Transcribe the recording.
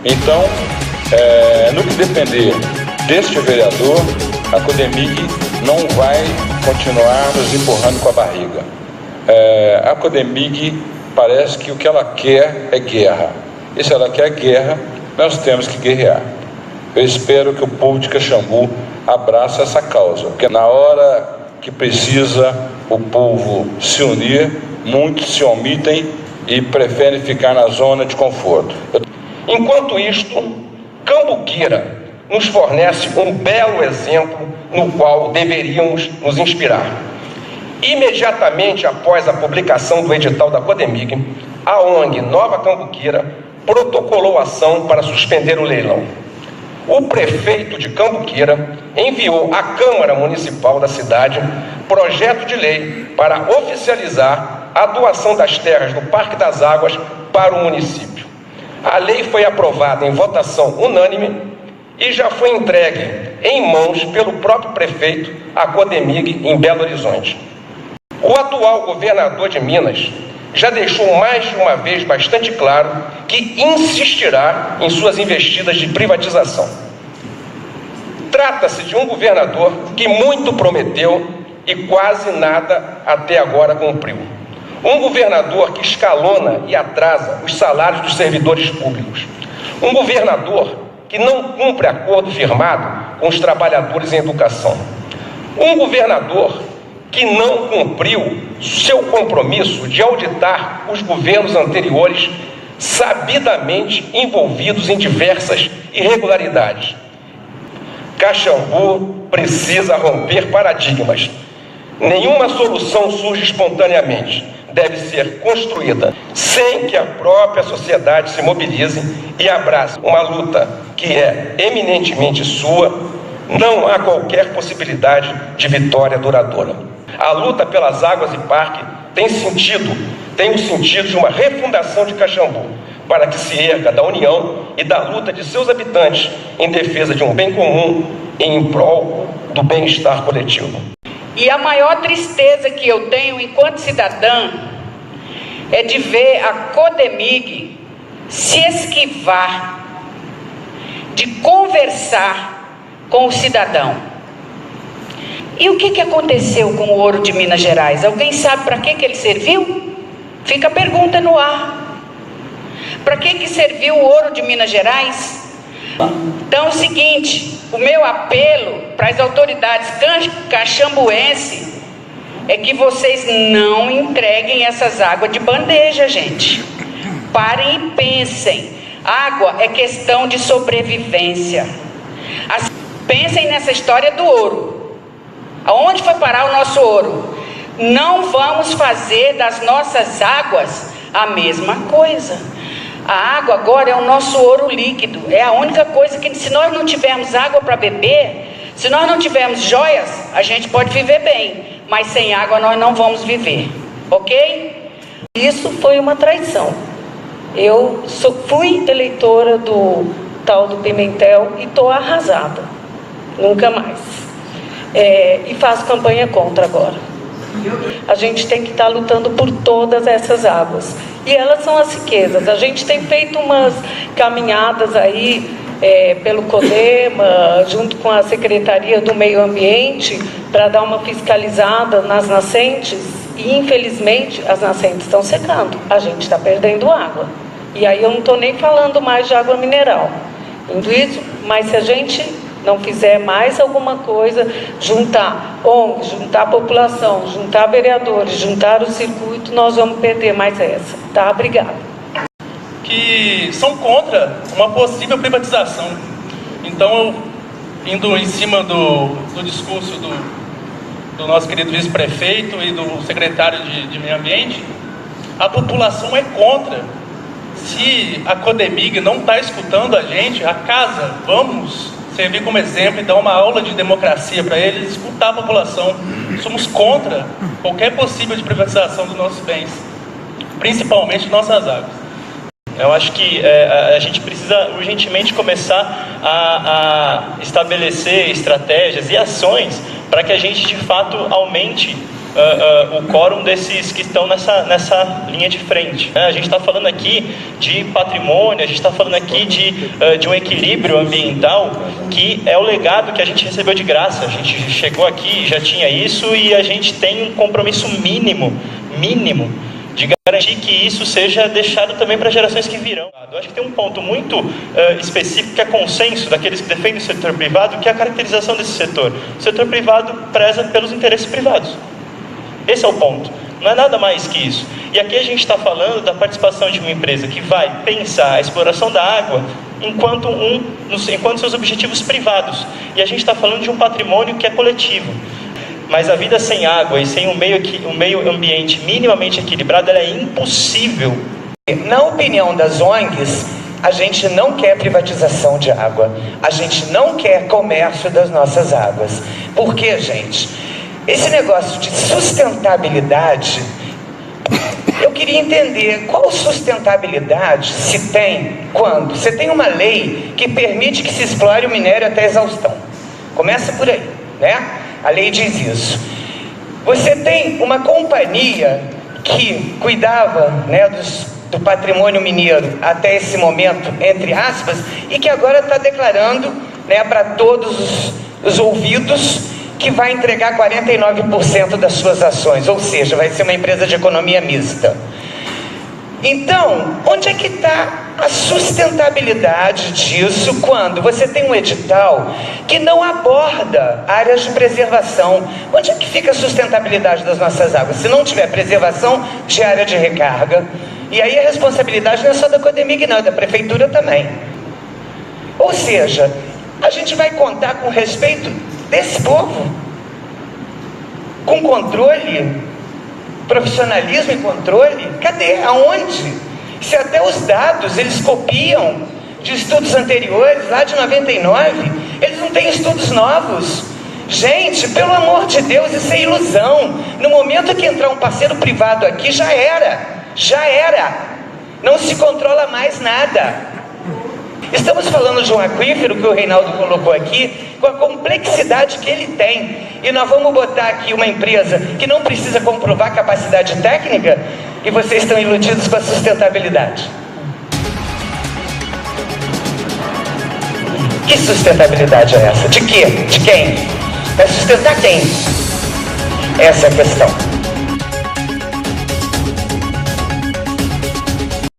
Então, no que depender deste vereador, a Codemig não vai continuar nos empurrando com a barriga. A Codemig parece que o que ela quer é guerra. E se ela quer guerra, nós temos que guerrear. Eu espero que o povo de Caxambu abrace essa causa, porque na hora que precisa o povo se unir, muitos se omitem e preferem ficar na zona de conforto. Enquanto isto, Cambuquira nos fornece um belo exemplo no qual deveríamos nos inspirar. Imediatamente após a publicação do edital da Codemig, a ONG Nova Cambuquira protocolou ação para suspender o leilão. O prefeito de Cambuquira enviou à Câmara Municipal da cidade projeto de lei para oficializar a doação das terras do Parque das Águas para o município. A lei foi aprovada em votação unânime e já foi entregue em mãos pelo próprio prefeito à Codemig em Belo Horizonte. O atual governador de Minas já deixou mais de uma vez bastante claro que insistirá em suas investidas de privatização. Trata-se de um governador que muito prometeu e quase nada até agora cumpriu. Um governador que escalona e atrasa os salários dos servidores públicos. Um governador que não cumpre acordo firmado com os trabalhadores em educação. Um governador que não cumpriu seu compromisso de auditar os governos anteriores, sabidamente envolvidos em diversas irregularidades. Caxambu precisa romper paradigmas. Nenhuma solução surge espontaneamente. Deve ser construída sem que a própria sociedade se mobilize e abrace uma luta que é eminentemente sua. Não há qualquer possibilidade de vitória duradoura. A luta pelas águas e parque tem o sentido de uma refundação de Caxambu, para que se erga da união e da luta de seus habitantes em defesa de um bem comum e em prol do bem-estar coletivo. E a maior tristeza que eu tenho enquanto cidadã é de ver a Codemig se esquivar de conversar com o cidadão. E o que aconteceu com o ouro de Minas Gerais? Alguém sabe para que ele serviu? Fica a pergunta no ar. Para que serviu o ouro de Minas Gerais? Então é o seguinte, o meu apelo para as autoridades caxambuenses é que vocês não entreguem essas águas de bandeja, gente. Parem e pensem. Água é questão de sobrevivência. Pensem nessa história do ouro. Aonde foi parar o nosso ouro? Não vamos fazer das nossas águas a mesma coisa. A água agora é o nosso ouro líquido. É a única coisa que, se nós não tivermos água para beber, se nós não tivermos joias, a gente pode viver bem, mas sem água nós não vamos viver, ok? Isso foi uma traição. Eu fui eleitora do tal do Pimentel e estou arrasada. Nunca mais. E faço campanha contra agora. A gente tem que estar lutando por todas essas águas. E elas são as riquezas. A gente tem feito umas caminhadas aí pelo CODEMA, junto com a Secretaria do Meio Ambiente, para dar uma fiscalizada nas nascentes. E, infelizmente, as nascentes estão secando. A gente está perdendo água. E aí eu não estou nem falando mais de água mineral. Isso, mas se a gente não fizer mais alguma coisa, juntar ONGs, juntar a população, juntar vereadores, juntar o circuito, nós vamos perder mais essa. Tá? Obrigada. Que são contra uma possível privatização. Então, indo em cima do discurso do nosso querido vice-prefeito e do secretário de Meio Ambiente, a população é contra. Se a Codemig não está escutando a gente, a casa, vamos servir como exemplo e dar uma aula de democracia para eles, escutar a população. Somos contra qualquer possível de privatização dos nossos bens, principalmente nossas águas. Eu acho que a gente precisa urgentemente começar a estabelecer estratégias e ações para que a gente, de fato, aumente o quórum desses que estão nessa linha de frente. A gente está falando aqui de patrimônio, a gente está falando aqui de um equilíbrio ambiental que é o legado que a gente recebeu de graça. A gente chegou aqui, já tinha isso, e a gente tem um compromisso mínimo de garantir que isso seja deixado também para gerações que virão. Eu acho que tem um ponto muito específico, que é consenso daqueles que defendem o setor privado, que é a caracterização desse setor. O setor privado preza pelos interesses privados. Esse é o ponto. Não é nada mais que isso. E aqui a gente está falando da participação de uma empresa que vai pensar a exploração da água enquanto seus objetivos privados. E a gente está falando de um patrimônio que é coletivo. Mas a vida sem água e sem um meio ambiente minimamente equilibrado, ela é impossível. Na opinião das ONGs, a gente não quer privatização de água. A gente não quer comércio das nossas águas. Por quê, gente? Esse negócio de sustentabilidade, eu queria entender qual sustentabilidade se tem quando você tem uma lei que permite que se explore o minério até a exaustão. Começa por aí, né? A lei diz isso. Você tem uma companhia que cuidava, né, do patrimônio mineiro até esse momento, entre aspas, e que agora está declarando, né, para todos os ouvidos que vai entregar 49% das suas ações, ou seja, vai ser uma empresa de economia mista. Então, onde é que está a sustentabilidade disso quando você tem um edital que não aborda áreas de preservação? Onde é que fica a sustentabilidade das nossas águas? Se não tiver preservação de área de recarga, e aí a responsabilidade não é só da Codemig, não, é da prefeitura também. Ou seja, a gente vai contar com respeito desse povo, com controle, profissionalismo e controle. Cadê? Aonde? Se até os dados eles copiam de estudos anteriores, lá de 99, eles não têm estudos novos. Gente, pelo amor de Deus, isso é ilusão. No momento que entrar um parceiro privado aqui, já era. Não se controla mais nada. Estamos falando de um aquífero que o Reinaldo colocou aqui, com a complexidade que ele tem. E nós vamos botar aqui uma empresa que não precisa comprovar capacidade técnica, e vocês estão iludidos com a sustentabilidade. Que sustentabilidade é essa? De quê? De quem? Vai sustentar quem? Essa é a questão.